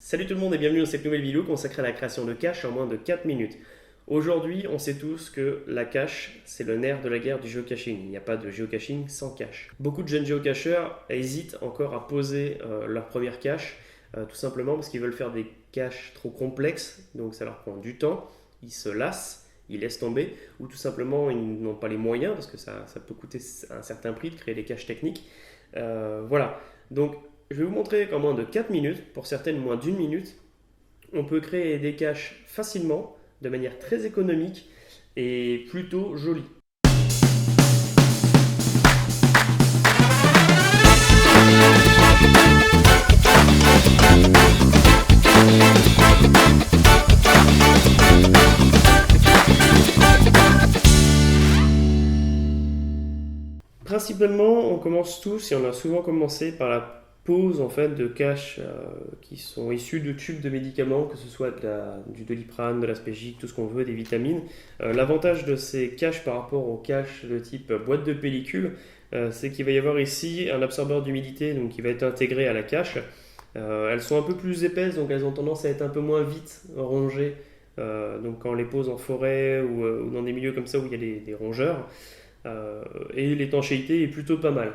Salut tout le monde et bienvenue dans cette nouvelle vidéo consacrée à la création de cache en moins de 4 minutes. Aujourd'hui, on sait tous que la cache, c'est le nerf de la guerre du géocaching. Il n'y a pas de géocaching sans cache. Beaucoup de jeunes géocacheurs hésitent encore à poser leur première cache, tout simplement parce qu'ils veulent faire des caches trop complexes, donc ça leur prend du temps, ils se lassent, ils laissent tomber, ou tout simplement ils n'ont pas les moyens, parce que ça peut coûter un certain prix de créer des caches techniques. Voilà, donc je vais vous montrer qu'en moins de 4 minutes, pour certaines moins d'une minute, on peut créer des caches facilement, de manière très économique et plutôt jolie. Principalement, on commence tous et on a souvent commencé par la pose en fait de caches qui sont issues de tubes de médicaments, que ce soit du Doliprane, de l'Aspégique, tout ce qu'on veut, des vitamines. L'avantage de ces caches par rapport aux caches de type boîte de pellicule, c'est qu'il va y avoir ici un absorbeur d'humidité donc qui va être intégré à la cache. Elles sont un peu plus épaisses, donc elles ont tendance à être un peu moins vite rongées. Donc quand on les pose en forêt ou dans des milieux comme ça où il y a des rongeurs. Et l'étanchéité est plutôt pas mal.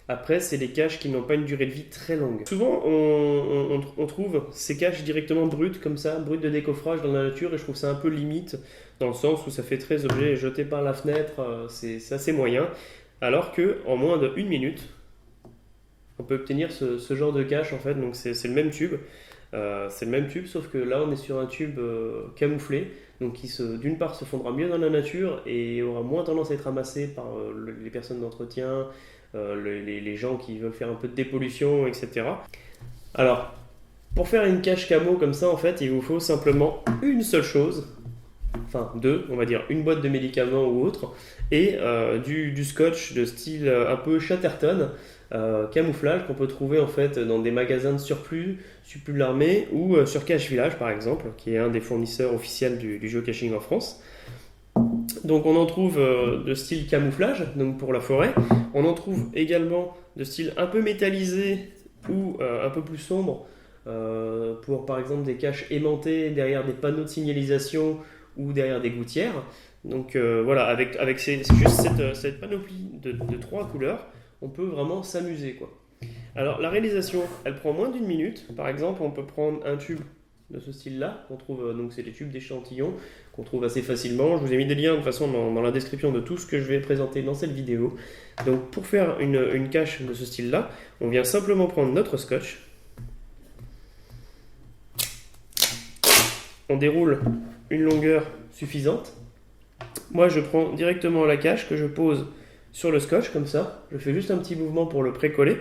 Après, c'est des caches qui n'ont pas une durée de vie très longue. Souvent, on trouve ces caches directement brutes, comme ça, brutes de décoffrage dans la nature, et je trouve ça un peu limite, dans le sens où ça fait très objet jeté par la fenêtre, c'est assez moyen. Alors que en moins de 1 minute, on peut obtenir ce genre de cache, en fait, donc c'est le même tube. C'est le même tube, sauf que là on est sur un tube camouflé, donc qui d'une part se fondra mieux dans la nature et aura moins tendance à être ramassé par les personnes d'entretien, les gens qui veulent faire un peu de dépollution, etc. Alors, pour faire une cache camo comme ça, en fait, il vous faut simplement une seule chose, enfin deux, on va dire une boîte de médicaments ou autre, et du scotch de style un peu Chatterton, camouflage qu'on peut trouver en fait dans des magasins de surplus de l'armée ou sur Cache Village par exemple, qui est un des fournisseurs officiels du géocaching en France. Donc on en trouve de style camouflage, donc pour la forêt. On en trouve également de style un peu métallisé ou un peu plus sombre pour par exemple des caches aimantées derrière des panneaux de signalisation ou derrière des gouttières. Donc voilà, avec juste cette panoplie de trois couleurs, on peut vraiment s'amuser quoi. Alors la réalisation, elle prend moins d'une minute. Par exemple, on peut prendre un tube de ce style-là, qu'on trouve, donc c'est des tubes d'échantillons qu'on trouve assez facilement. Je vous ai mis des liens de toute façon dans la description de tout ce que je vais présenter dans cette vidéo. Donc pour faire une cache de ce style-là, on vient simplement prendre notre scotch. On déroule une longueur suffisante. Moi je prends directement la cache que je pose sur le scotch comme ça. Je fais juste un petit mouvement pour le précoller.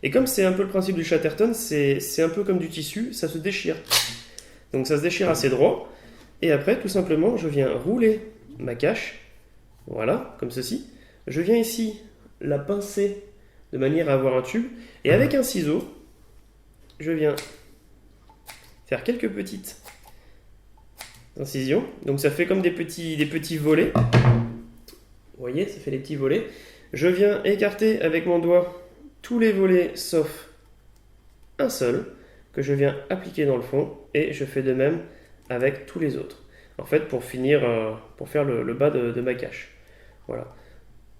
Et comme c'est un peu le principe du Chatterton, c'est un peu comme du tissu, ça se déchire. Donc ça se déchire assez droit. Et après, tout simplement, je viens rouler ma cache. Voilà, comme ceci. Je viens ici la pincer de manière à avoir un tube. Et avec un ciseau, je viens faire quelques petites incisions. Donc ça fait comme des petits volets. Vous voyez, ça fait des petits volets. Je viens écarter avec mon doigt tous les volets sauf un seul que je viens appliquer dans le fond et je fais de même avec tous les autres. En fait, pour finir, pour faire le bas de ma cache. Voilà.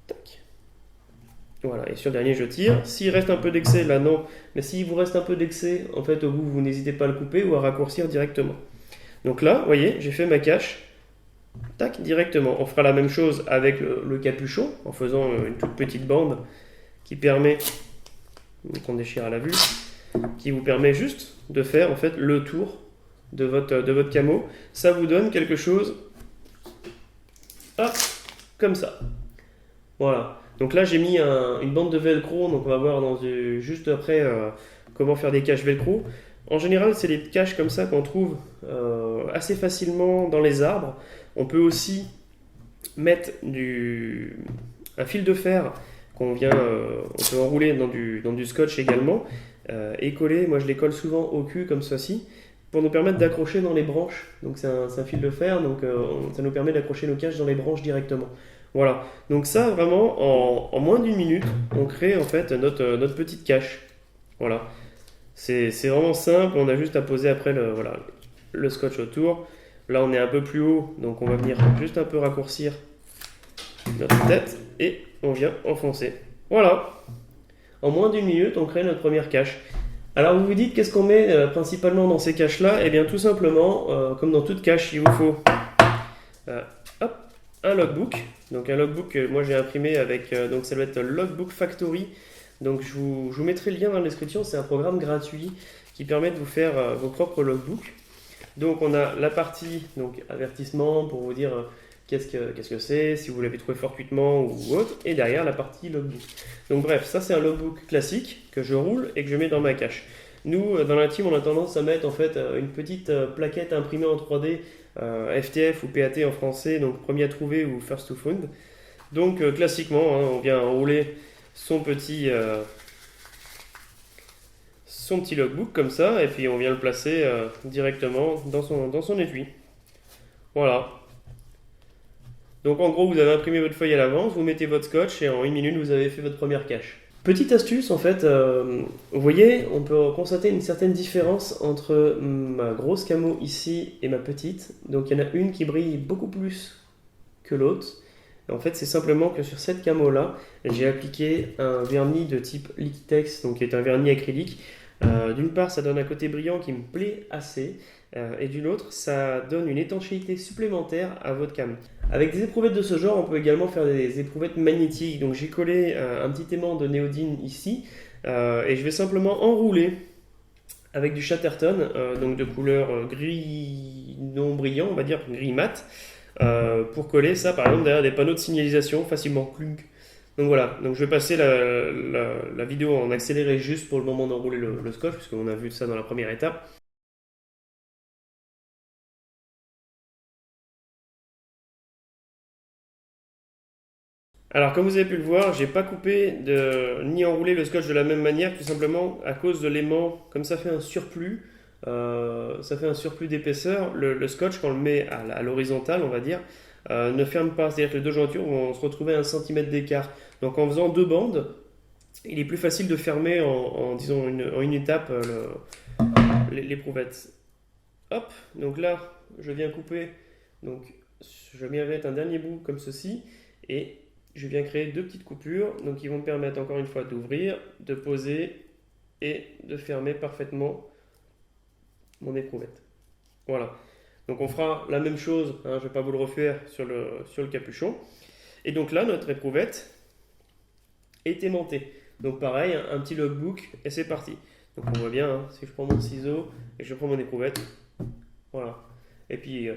Tac. Voilà. Et sur le dernier, je tire. S'il reste un peu d'excès, là non. Mais s'il vous reste un peu d'excès, en fait, au bout, vous n'hésitez pas à le couper ou à raccourcir directement. Donc là, vous voyez, j'ai fait ma cache. Tac, directement. On fera la même chose avec le capuchon en faisant une toute petite bande qui permet, qu'on déchire à la vue, qui vous permet juste de faire en fait le tour de votre camo. Ça vous donne quelque chose, hop, comme ça. Voilà. Donc là j'ai mis une bande de velcro, donc on va voir juste après comment faire des caches velcro. En général, c'est des caches comme ça qu'on trouve assez facilement dans les arbres. On peut aussi mettre un fil de fer on peut enrouler dans du scotch également et coller. Moi, je les colle souvent au cul comme ceci pour nous permettre d'accrocher dans les branches. Donc c'est un fil de fer, donc ça nous permet d'accrocher nos caches dans les branches directement. Voilà. Donc ça, vraiment, en moins d'une minute, on crée en fait notre petite cache. Voilà. C'est vraiment simple, on a juste à poser après voilà, le scotch autour. Là on est un peu plus haut, donc on va venir juste un peu raccourcir notre tête et on vient enfoncer. Voilà, en moins d'une minute on crée notre première cache. Alors vous vous dites qu'est-ce qu'on met principalement dans ces caches là? Eh bien tout simplement, comme dans toute cache, il vous faut euh, hop, un logbook. Donc un logbook que moi j'ai imprimé avec, donc ça doit être Logbook Factory. Donc je vous mettrai le lien dans la description, c'est un programme gratuit qui permet de vous faire vos propres logbooks. Donc on a la partie donc, avertissement pour vous dire qu'est-ce que c'est, si vous l'avez trouvé fortuitement ou autre, et derrière la partie logbook. Donc bref, ça c'est un logbook classique que je roule et que je mets dans ma cache. Nous, dans la team, on a tendance à mettre en fait une petite plaquette imprimée en 3D, FTF ou PAT en français, donc premier à trouver ou first to find. Donc classiquement, hein, on vient rouler son petit, logbook comme ça, et puis on vient le placer directement dans son étui. Voilà. Donc en gros, vous avez imprimé votre feuille à l'avance, vous mettez votre scotch, et en une minute, vous avez fait votre première cache. Petite astuce, en fait, vous voyez, on peut constater une certaine différence entre ma grosse camo ici et ma petite. Donc il y en a une qui brille beaucoup plus que l'autre. En fait, c'est simplement que sur cette camo-là, j'ai appliqué un vernis de type Liquitex, donc qui est un vernis acrylique. D'une part, ça donne un côté brillant qui me plaît assez, et d'une autre, ça donne une étanchéité supplémentaire à votre cam. Avec des éprouvettes de ce genre, on peut également faire des éprouvettes magnétiques. Donc j'ai collé un petit aimant de néodyne ici, et je vais simplement enrouler avec du Chatterton, donc de couleur gris non brillant, on va dire gris mat, pour coller ça par exemple derrière des panneaux de signalisation facilement clunk. Donc voilà, donc je vais passer la vidéo en accéléré juste pour le moment d'enrouler le scotch, puisqu'on a vu ça dans la première étape. Alors comme vous avez pu le voir, j'ai pas coupé ni enroulé le scotch de la même manière, tout simplement à cause de l'aimant, comme ça fait un surplus, d'épaisseur, le scotch quand on le met à l'horizontale, on va dire, ne ferme pas, c'est-à-dire que les deux jointures vont se retrouver à 1 cm d'écart. Donc en faisant deux bandes, il est plus facile de fermer disons, en une étape l'éprouvettes. Hop, donc là, je viens couper, donc je viens mettre un dernier bout comme ceci, et je viens créer deux petites coupures, donc qui vont me permettre encore une fois d'ouvrir, de poser et de fermer parfaitement mon éprouvette. Voilà. Donc on fera la même chose, hein, je ne vais pas vous le refaire sur le capuchon. Et donc là, notre éprouvette est aimantée. Donc pareil, un petit logbook et c'est parti. Donc on voit bien, hein, si je prends mon ciseau et que je prends mon éprouvette, voilà. Et puis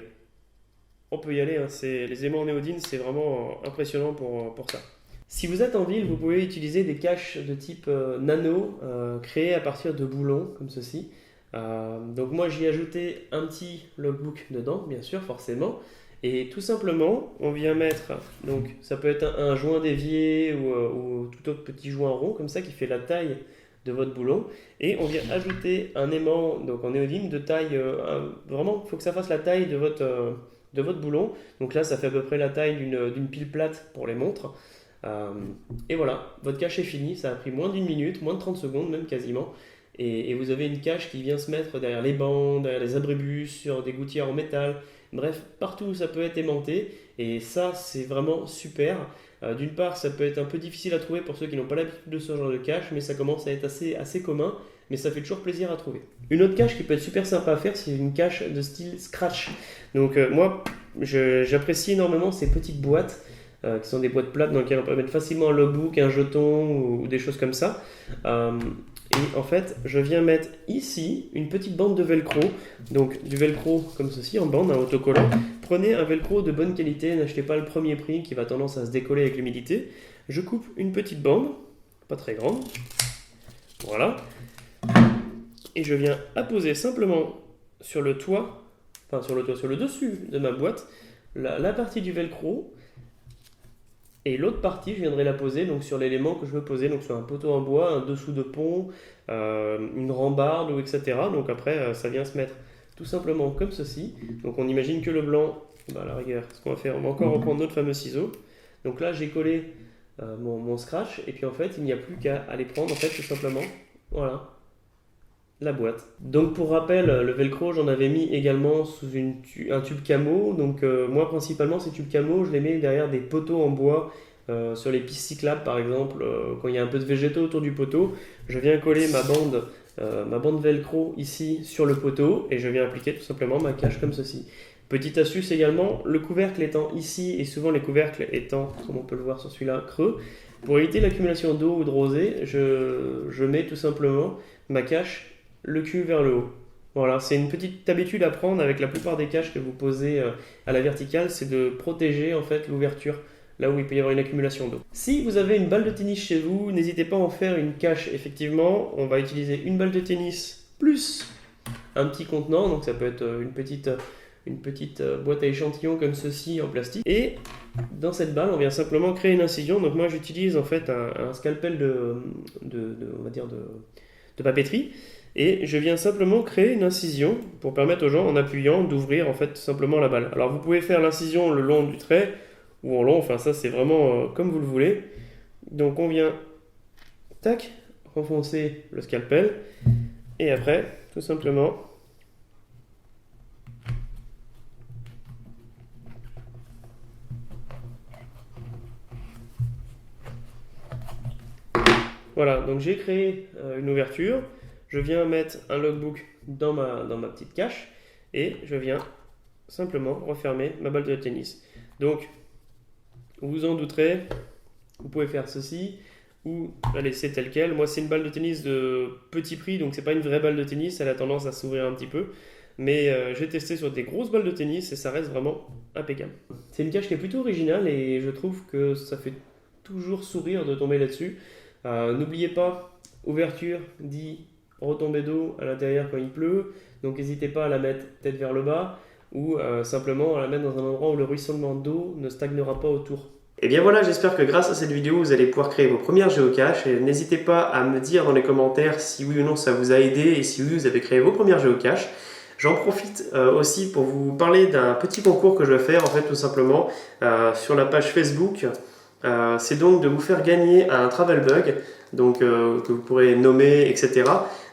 on peut y aller, hein, les aimants néodyne, c'est vraiment impressionnant pour ça. Si vous êtes en ville, vous pouvez utiliser des caches de type nano créées à partir de boulons comme ceci. Donc moi j'y ai ajouté un petit logbook dedans, bien sûr, forcément. Et tout simplement, on vient mettre, donc ça peut être un joint dévié ou tout autre petit joint rond comme ça qui fait la taille de votre boulon. Et on vient ajouter un aimant donc en néodyme de taille, vraiment, il faut que ça fasse la taille de votre boulon. Donc là, ça fait à peu près la taille d'une pile plate pour les montres. Et voilà, votre cache est finie. Ça a pris moins d'une minute, moins de 30 secondes, même quasiment. Et vous avez une cache qui vient se mettre derrière les bancs, derrière les abribus, sur des gouttières en métal. Bref, partout où ça peut être aimanté. Et ça, c'est vraiment super. D'une part, ça peut être un peu difficile à trouver pour ceux qui n'ont pas l'habitude de ce genre de cache, mais ça commence à être assez commun. Mais ça fait toujours plaisir à trouver. Une autre cache qui peut être super sympa à faire, c'est une cache de style scratch. Donc moi, j'apprécie énormément ces petites boîtes, qui sont des boîtes plates dans lesquelles on peut mettre facilement un logbook, un jeton ou des choses comme ça. Et en fait, je viens mettre ici une petite bande de velcro. Donc du velcro comme ceci, en bande, un autocollant. Prenez un velcro de bonne qualité, n'achetez pas le premier prix qui va tendance à se décoller avec l'humidité. Je coupe une petite bande, pas très grande. Voilà. Et je viens apposer simplement sur le toit, sur le dessus de ma boîte, la partie du velcro. Et l'autre partie, je viendrai la poser donc, sur l'élément que je veux poser, donc sur un poteau en bois, un dessous de pont, une rambarde, ou etc. Donc après, ça vient se mettre tout simplement comme ceci. Donc on imagine que le blanc, à la rigueur, ce qu'on va faire, on va encore reprendre notre fameux ciseau. Donc là, j'ai collé mon scratch, et puis en fait, il n'y a plus qu'à aller prendre, en fait, tout simplement, voilà, la boîte. Donc pour rappel, le velcro, j'en avais mis également sous un tube camo. Donc moi principalement ces tubes camo, je les mets derrière des poteaux en bois. Sur les pistes cyclables par exemple, quand il y a un peu de végétaux autour du poteau, je viens coller ma bande velcro ici sur le poteau et je viens appliquer tout simplement ma cache comme ceci. Petite astuce également, le couvercle étant ici et souvent les couvercles étant, comme on peut le voir sur celui-là, creux, pour éviter l'accumulation d'eau ou de rosée, je mets tout simplement ma cache le cul vers le haut. Voilà, c'est une petite habitude à prendre avec la plupart des caches que vous posez à la verticale, c'est de protéger en fait l'ouverture là où il peut y avoir une accumulation d'eau. Si vous avez une balle de tennis chez vous, n'hésitez pas à en faire une cache. Effectivement, on va utiliser une balle de tennis plus un petit contenant, donc ça peut être une petite boîte à échantillons comme ceci en plastique. Et dans cette balle, on vient simplement créer une incision. Donc moi, j'utilise en fait un scalpel on va dire de papeterie. Et je viens simplement créer une incision pour permettre aux gens, en appuyant, d'ouvrir en fait simplement la balle. Alors vous pouvez faire l'incision le long du trait ou en long, enfin ça c'est vraiment comme vous le voulez. Donc on vient, tac, renfoncer le scalpel et après, tout simplement, voilà, donc j'ai créé une ouverture, je viens mettre un logbook dans ma petite cache et je viens simplement refermer ma balle de tennis. Donc, vous vous en douterez, vous pouvez faire ceci ou la laisser telle quelle. Moi, c'est une balle de tennis de petit prix, donc c'est pas une vraie balle de tennis, elle a tendance à s'ouvrir un petit peu. Mais j'ai testé sur des grosses balles de tennis et ça reste vraiment impeccable. C'est une cache qui est plutôt originale et je trouve que ça fait toujours sourire de tomber là-dessus. N'oubliez pas, ouverture dit retombée d'eau à l'intérieur quand il pleut, donc n'hésitez pas à la mettre tête vers le bas ou simplement à la mettre dans un endroit où le ruissellement d'eau ne stagnera pas autour. Et bien voilà, j'espère que grâce à cette vidéo, vous allez pouvoir créer vos premières géocaches. Et n'hésitez pas à me dire dans les commentaires si oui ou non ça vous a aidé et si oui vous avez créé vos premières géocaches. J'en profite aussi pour vous parler d'un petit concours que je vais faire, en fait tout simplement, sur la page Facebook. C'est donc de vous faire gagner un travel bug, donc, que vous pourrez nommer, etc.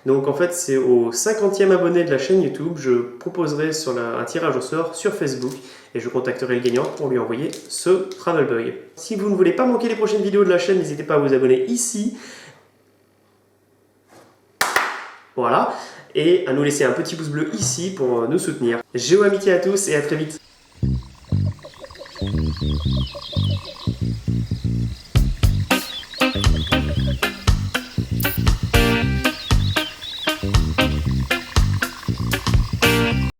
Donc en fait c'est au 50e abonné de la chaîne YouTube, je proposerai un tirage au sort sur Facebook et je contacterai le gagnant pour lui envoyer ce travel bug. Si vous ne voulez pas manquer les prochaines vidéos de la chaîne, n'hésitez pas à vous abonner ici. Voilà, et à nous laisser un petit pouce bleu ici pour nous soutenir. Géo amitié à tous et à très vite.